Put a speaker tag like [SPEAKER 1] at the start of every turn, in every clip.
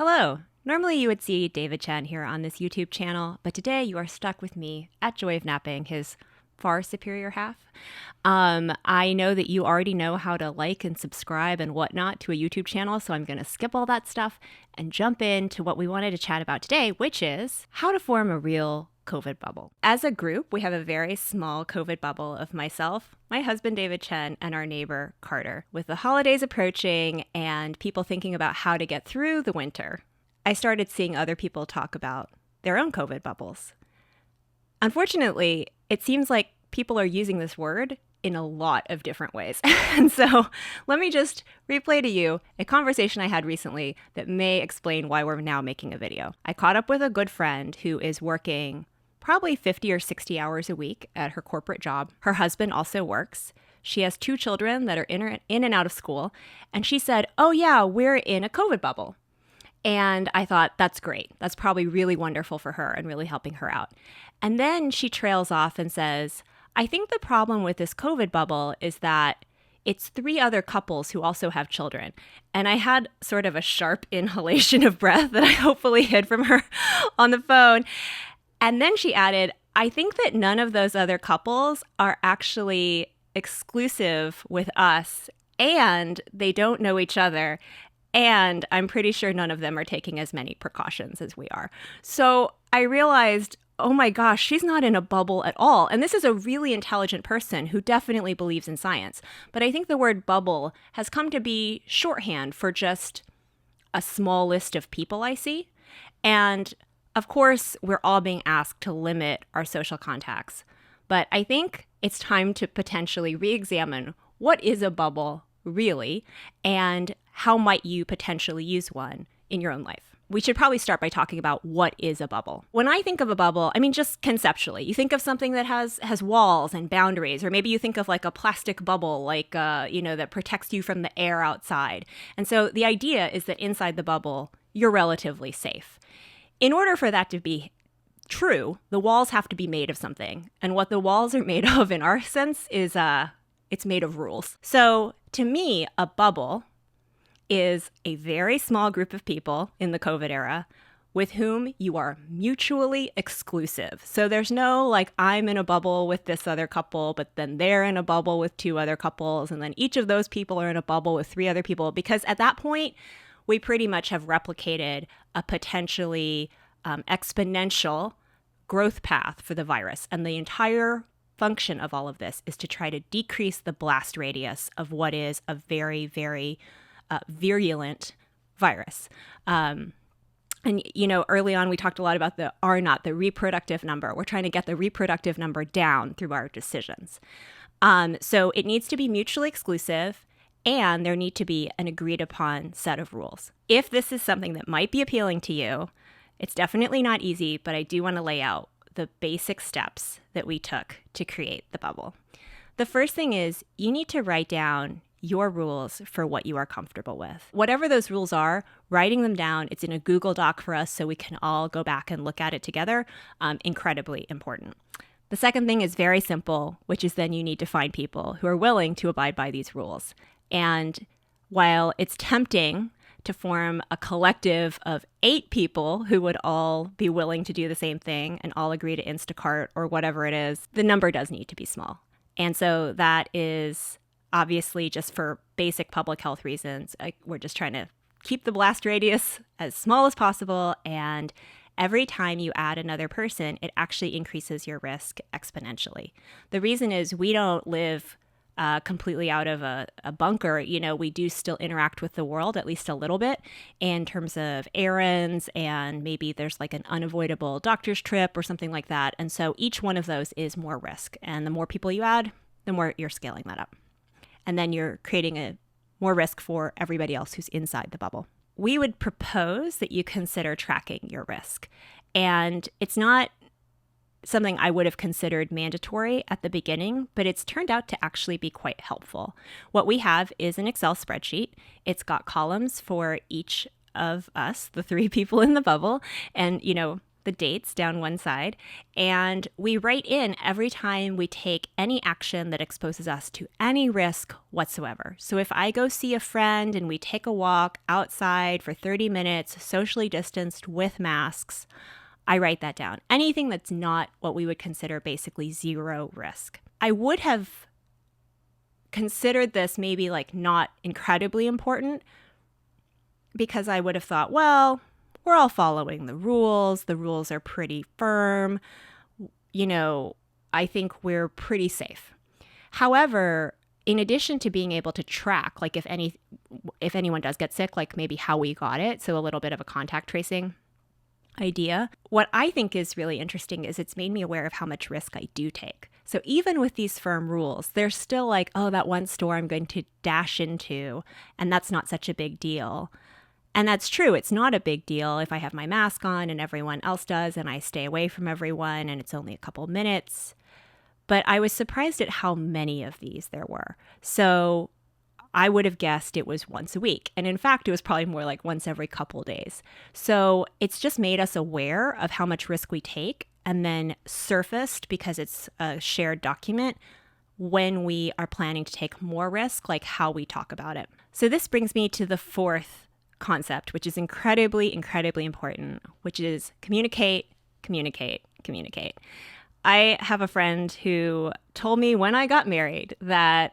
[SPEAKER 1] Hello. Normally you would see David Chen here on this YouTube channel, but today you are stuck with me at Joy of Napping, his far superior half. I know that you already know how to like and subscribe and whatnot to a YouTube channel, so I'm going to skip all that stuff and jump into what we wanted to chat about today, which is how to form a real COVID bubble. As a group, we have a very small COVID bubble of myself, my husband David Chen, and our neighbor Carter. With the holidays approaching and people thinking about how to get through the winter, I started seeing other people talk about their own COVID bubbles. Unfortunately, it seems like people are using this word in a lot of different ways. And so let me just replay to you a conversation I had recently that may explain why we're now making a video. I caught up with a good friend who is working probably 50 or 60 hours a week at her corporate job. Her husband also works. She has 2 children that are in and out of school. And she said, "Oh yeah, we're in a COVID bubble." And I thought, that's great. That's probably really wonderful for her and really helping her out. And then she trails off and says, "I think the problem with this COVID bubble is that it's 3 other couples who also have children." And I had sort of a sharp inhalation of breath that I hopefully hid from her on the phone. And then she added, "I think that none of those other couples are actually exclusive with us, and they don't know each other. And I'm pretty sure none of them are taking as many precautions as we are." So I realized, oh my gosh, she's not in a bubble at all. And this is a really intelligent person who definitely believes in science. But I think the word bubble has come to be shorthand for just a small list of people I see. And of course, we're all being asked to limit our social contacts. But I think it's time to potentially re-examine what is a bubble really, and how might you potentially use one in your own life? We should probably start by talking about what is a bubble. When I think of a bubble, I mean, just conceptually, you think of something that has walls and boundaries, or maybe you think of like a plastic bubble, like, that protects you from the air outside. And so the idea is that inside the bubble, you're relatively safe. In order for that to be true, the walls have to be made of something. And what the walls are made of in our sense is it's made of rules. So to me, a bubble is a very small group of people in the COVID era with whom you are mutually exclusive. So there's no like, I'm in a bubble with this other couple, but then they're in a bubble with 2 other couples, and then each of those people are in a bubble with 3 other people, because at that point, we pretty much have replicated a potentially exponential growth path for the virus. And the entire function of all of this is to try to decrease the blast radius of what is a very, very virulent virus. And, early on, we talked a lot about the R naught, the reproductive number. We're trying to get the reproductive number down through our decisions. So it needs to be mutually exclusive, and there need to be an agreed upon set of rules. If this is something that might be appealing to you, it's definitely not easy, but I do want to lay out the basic steps that we took to create the bubble. The first thing is you need to write down your rules for what you are comfortable with. Whatever those rules are, writing them down, it's in a Google Doc for us so we can all go back and look at it together, incredibly important. The second thing is very simple, which is then you need to find people who are willing to abide by these rules. And while it's tempting to form a collective of 8 people who would all be willing to do the same thing and all agree to Instacart or whatever it is, the number does need to be small. And so that is obviously just for basic public health reasons. We're just trying to keep the blast radius as small as possible. And every time you add another person, it actually increases your risk exponentially. The reason is we don't live completely out of a bunker. We do still interact with the world at least a little bit in terms of errands, and maybe there's like an unavoidable doctor's trip or something like that. And so each one of those is more risk. And the more people you add, the more you're scaling that up. And then you're creating a more risk for everybody else who's inside the bubble. We would propose that you consider tracking your risk. And it's not something I would have considered mandatory at the beginning, but it's turned out to actually be quite helpful. What we have is an Excel spreadsheet. It's got columns for each of us, the 3 people in the bubble. And, the the dates down one side, and we write in every time we take any action that exposes us to any risk whatsoever. So if I go see a friend and we take a walk outside for 30 minutes, socially distanced with masks, I write that down. Anything that's not what we would consider basically zero risk. I would have considered this maybe like not incredibly important because I would have thought, well, we're all following the rules. The rules are pretty firm. I think we're pretty safe. However, in addition to being able to track, like if anyone does get sick, like maybe how we got it, so a little bit of a contact tracing idea, what I think is really interesting is it's made me aware of how much risk I do take. So even with these firm rules, there's still like, oh, that one store I'm going to dash into, and that's not such a big deal. And that's true. It's not a big deal if I have my mask on and everyone else does, and I stay away from everyone and it's only a couple minutes. But I was surprised at how many of these there were. So I would have guessed it was once a week. And in fact, it was probably more like once every couple days. So it's just made us aware of how much risk we take, and then surfaced, because it's a shared document, when we are planning to take more risk, like how we talk about it. So this brings me to the fourth concept, which is incredibly, incredibly important, which is communicate, communicate, communicate. I have a friend who told me when I got married that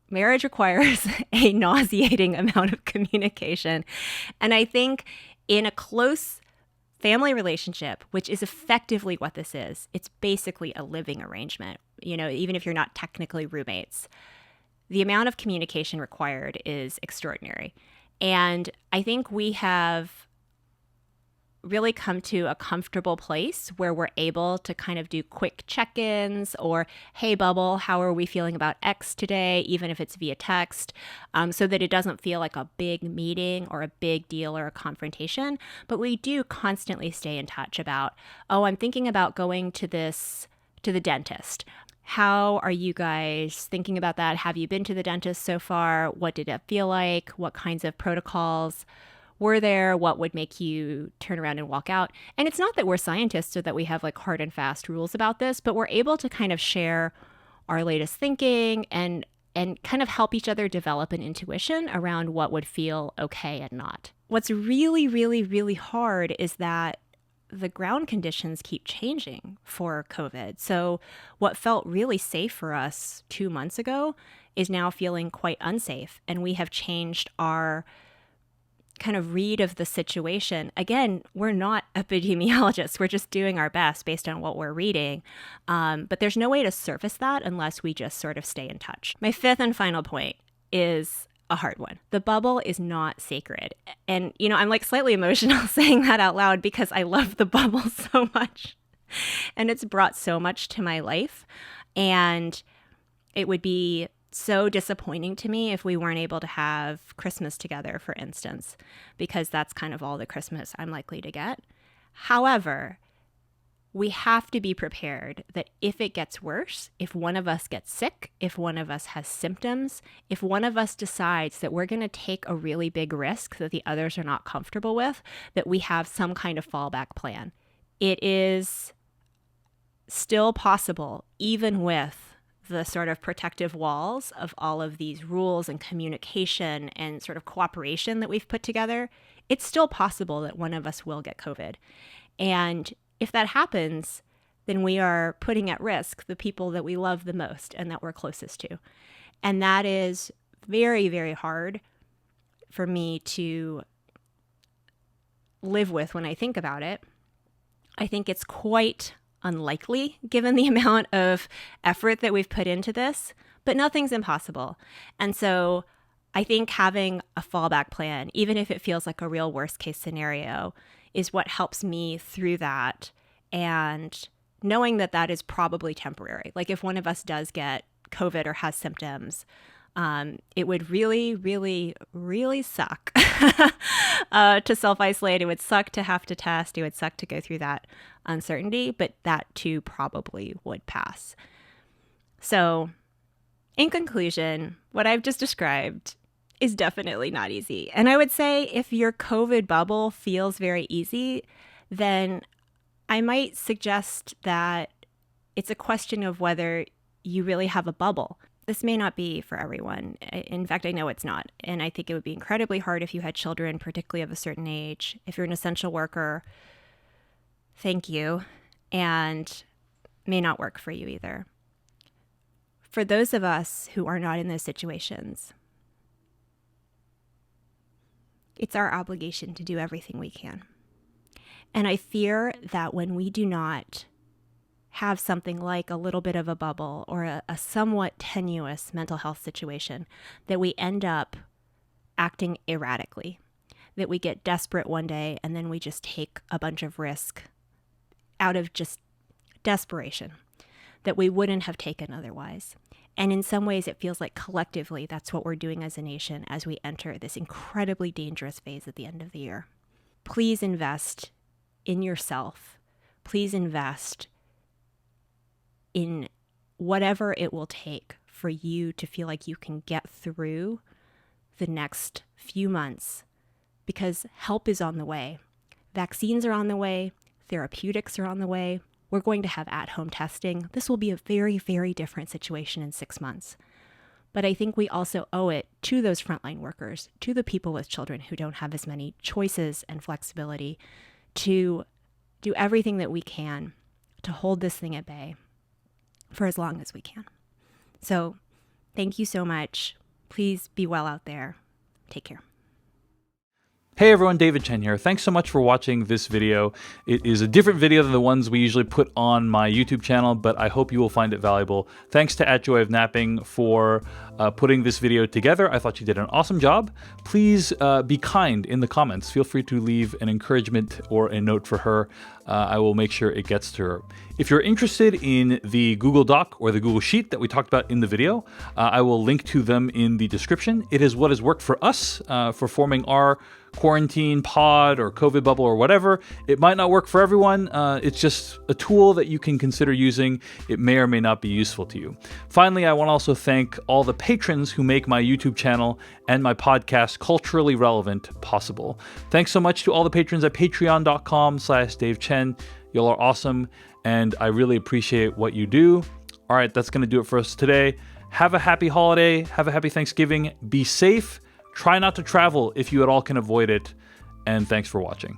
[SPEAKER 1] marriage requires a nauseating amount of communication. And I think in a close family relationship, which is effectively what this is, it's basically a living arrangement, even if you're not technically roommates, the amount of communication required is extraordinary. And I think we have really come to a comfortable place where we're able to kind of do quick check-ins, or, hey, Bubble, how are we feeling about X today, even if it's via text, so that it doesn't feel like a big meeting or a big deal or a confrontation. But we do constantly stay in touch about, oh, I'm thinking about going to the dentist. How are you guys thinking about that? Have you been to the dentist so far? What did it feel like? What kinds of protocols were there? What would make you turn around and walk out? And it's not that we're scientists or that we have like hard and fast rules about this, but we're able to kind of share our latest thinking and kind of help each other develop an intuition around what would feel okay and not. What's really, really, really hard is that the ground conditions keep changing for COVID. So what felt really safe for us 2 months ago is now feeling quite unsafe. And we have changed our kind of read of the situation. Again, we're not epidemiologists. We're just doing our best based on what we're reading. But there's no way to surface that unless we just sort of stay in touch. My fifth and final point is a hard one. The bubble is not sacred. And, I'm like slightly emotional saying that out loud because I love the bubble so much. And it's brought so much to my life. And it would be so disappointing to me if we weren't able to have Christmas together, for instance, because that's kind of all the Christmas I'm likely to get. However, we have to be prepared that if it gets worse, if one of us gets sick, if one of us has symptoms, if one of us decides that we're going to take a really big risk that the others are not comfortable with, that we have some kind of fallback plan. It is still possible, even with the sort of protective walls of all of these rules and communication and sort of cooperation that we've put together, it's still possible that one of us will get COVID. And if that happens, then we are putting at risk the people that we love the most and that we're closest to. And that is very, very hard for me to live with when I think about it. I think it's quite unlikely given the amount of effort that we've put into this, but nothing's impossible. And so I think having a fallback plan, even if it feels like a real worst case scenario, is what helps me through that. And knowing that that is probably temporary. Like if one of us does get COVID or has symptoms, it would really, really, really suck to self-isolate. It would suck to have to test. It would suck to go through that uncertainty, but that too probably would pass. So in conclusion, what I've just described is definitely not easy. And I would say if your COVID bubble feels very easy, then I might suggest that it's a question of whether you really have a bubble. This may not be for everyone. In fact, I know it's not. And I think it would be incredibly hard if you had children, particularly of a certain age. If you're an essential worker, thank you. And may not work for you either. For those of us who are not in those situations, it's our obligation to do everything we can. And I fear that when we do not have something like a little bit of a bubble or a somewhat tenuous mental health situation, that we end up acting erratically, that we get desperate one day and then we just take a bunch of risk out of just desperation that we wouldn't have taken otherwise. And in some ways, it feels like collectively that's what we're doing as a nation as we enter this incredibly dangerous phase at the end of the year. Please invest in yourself. Please invest in whatever it will take for you to feel like you can get through the next few months, because help is on the way. Vaccines are on the way. Therapeutics are on the way. We're going to have at-home testing. This will be a very, very different situation in 6 months. But I think we also owe it to those frontline workers, to the people with children who don't have as many choices and flexibility, to do everything that we can to hold this thing at bay for as long as we can. So thank you so much. Please be well out there. Take care.
[SPEAKER 2] Hey everyone, David Chen here. Thanks so much for watching this video. It is a different video than the ones we usually put on my YouTube channel, but I hope you will find it valuable. Thanks to @JoyOfNapping for putting this video together. I thought she did an awesome job. Please be kind in the comments. Feel free to leave an encouragement or a note for her. I will make sure it gets to her. If you're interested in the Google Doc or the Google Sheet that we talked about in the video, I will link to them in the description. It is what has worked for us for forming our quarantine pod or COVID bubble or whatever. It might not work for everyone. It's just a tool that you can consider using. It may or may not be useful to you. Finally, I want to also thank all the patrons who make my YouTube channel and my podcast Culturally Relevant possible. Thanks so much to all the patrons at patreon.com/Dave Chen. Y'all are awesome, and I really appreciate what you do. All right, that's going to do it for us today. Have a happy holiday. Have a happy Thanksgiving. Be safe. Try not to travel if you at all can avoid it. And thanks for watching.